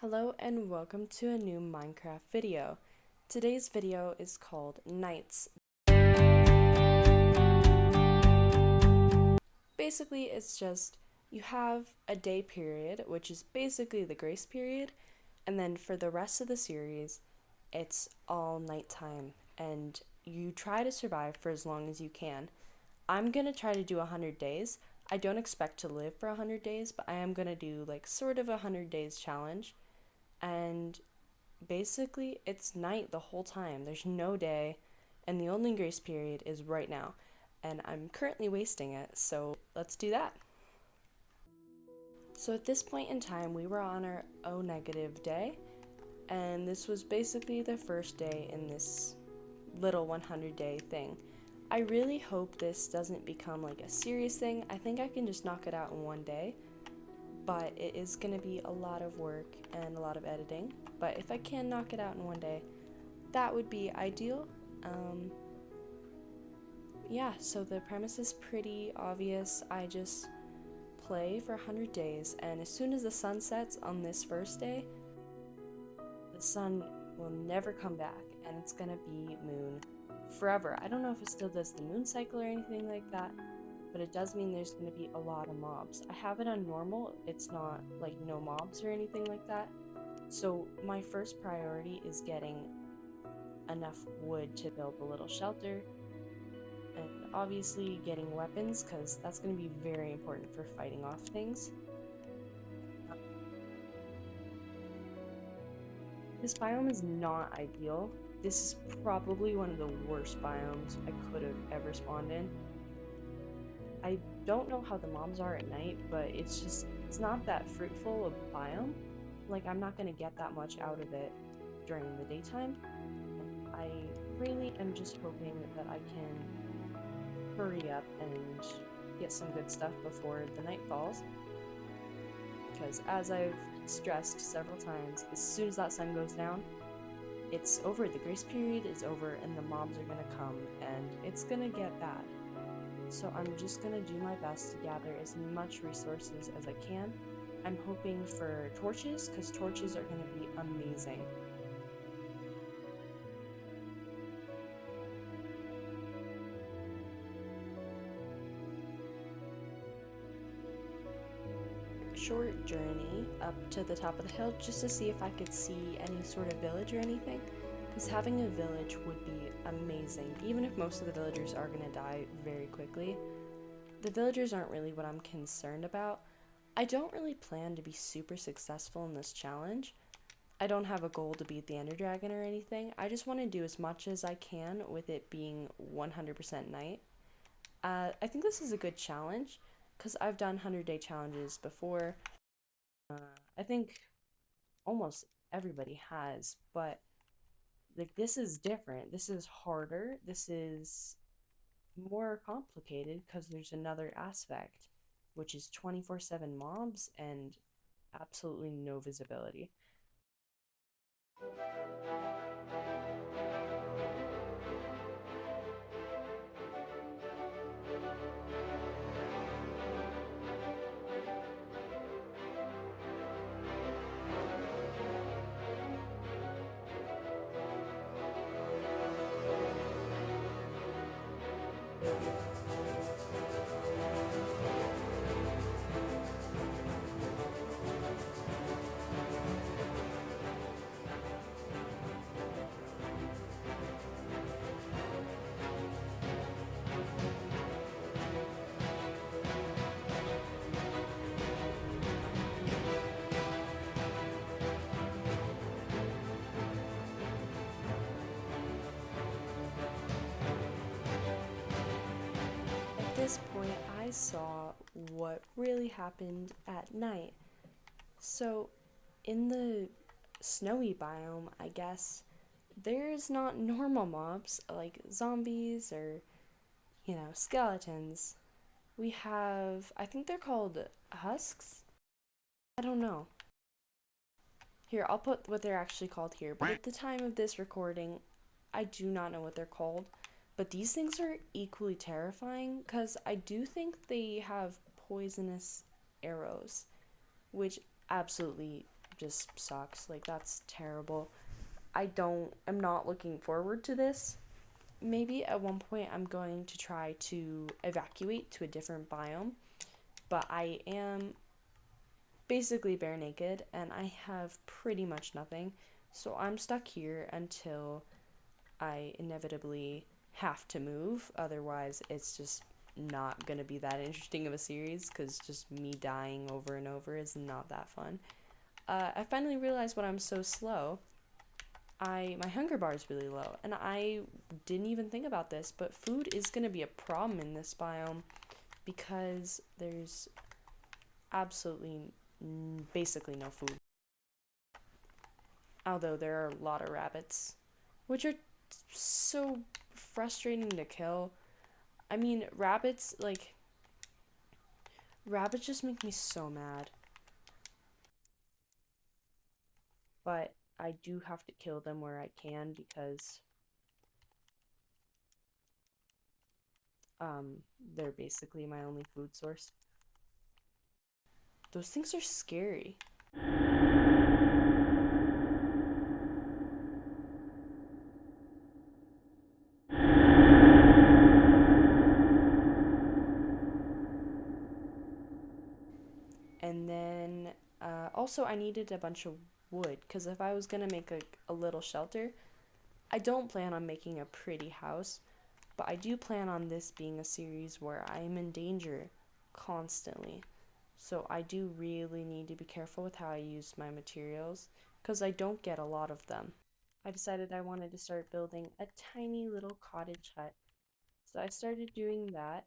Hello and welcome to a new Minecraft video. Today's video is called Nights. Basically, it's just you have a day period, which is basically the grace period, and then for the rest of the series, it's all nighttime, and you try to survive for as long as you can. I'm gonna try to do 100 days. I don't expect to live for 100 days, but I am gonna do like sort of a 100 days challenge. And basically, it's night the whole time. There's no day, and the only grace period is right now. And I'm currently wasting it, so let's do that. So at this point in time, we were on our O negative day, and this was basically the first day in this little 100-day thing. I really hope this doesn't become like a serious thing. I think I can just knock it out in one day, but it is going to be a lot of work and a lot of editing. But if I can knock it out in one day, that would be ideal. Yeah, so the premise is pretty obvious. I just play for 100 days, and as soon as the sun sets on this first day, the sun will never come back, and it's gonna be moon forever. I don't know if it still does the moon cycle or anything like that, but it does mean there's gonna be a lot of mobs. I have it on normal, it's not like no mobs or anything like that. So my first priority is getting enough wood to build a little shelter, and obviously getting weapons, because that's going to be very important for fighting off things. This biome is not ideal. This is probably one of the worst biomes I could have ever spawned in. I don't know how the mobs are at night, but it's not that fruitful of a biome. Like, I'm not going to get that much out of it during the daytime. I really am just hoping that I can hurry up and get some good stuff before the night falls. Because as I've stressed several times, as soon as that sun goes down, it's over. The grace period is over and the mobs are going to come and it's going to get bad. So I'm just going to do my best to gather as much resources as I can. I'm hoping for torches, because torches are going to be amazing. Short journey up to the top of the hill just to see if I could see any sort of village or anything, because having a village would be amazing. Even if most of the villagers are going to die very quickly, the villagers aren't really what I'm concerned about. I don't really plan to be super successful in this challenge. I don't have a goal to beat the Ender Dragon or anything. I just want to do as much as I can with it being 100% night. I think this is a good challenge, because I've done 100-day challenges before. I think almost everybody has, but like, this is different. This is harder. This is more complicated because there's another aspect, which is 24/7 mobs and absolutely no visibility. At this point, I saw what really happened at night. So, in the snowy biome, I guess, there's not normal mobs like zombies or, skeletons. We have, I think they're called husks? I don't know. Here, I'll put what they're actually called here, but at the time of this recording, I do not know what they're called. But these things are equally terrifying, because I do think they have poisonous arrows, which absolutely just sucks. Like, that's terrible. I'm not looking forward to this. Maybe at one point I'm going to try to evacuate to a different biome, but I am basically bare naked and I have pretty much nothing. So I'm stuck here until I inevitably have to move. Otherwise, it's just not going to be that interesting of a series because just me dying over and over is not that fun. I finally realized when I'm so slow, my hunger bar is really low, and I didn't even think about this, but food is going to be a problem in this biome because there's absolutely basically no food. Although there are a lot of rabbits, which are so frustrating to kill. I mean, rabbits just make me so mad. But I do have to kill them where I can because they're basically my only food source. Those things are scary. And then also I needed a bunch of wood because if I was gonna make a little shelter, I don't plan on making a pretty house, but I do plan on this being a series where I am in danger constantly. So I do really need to be careful with how I use my materials because I don't get a lot of them. I decided I wanted to start building a tiny little cottage hut. So I started doing that.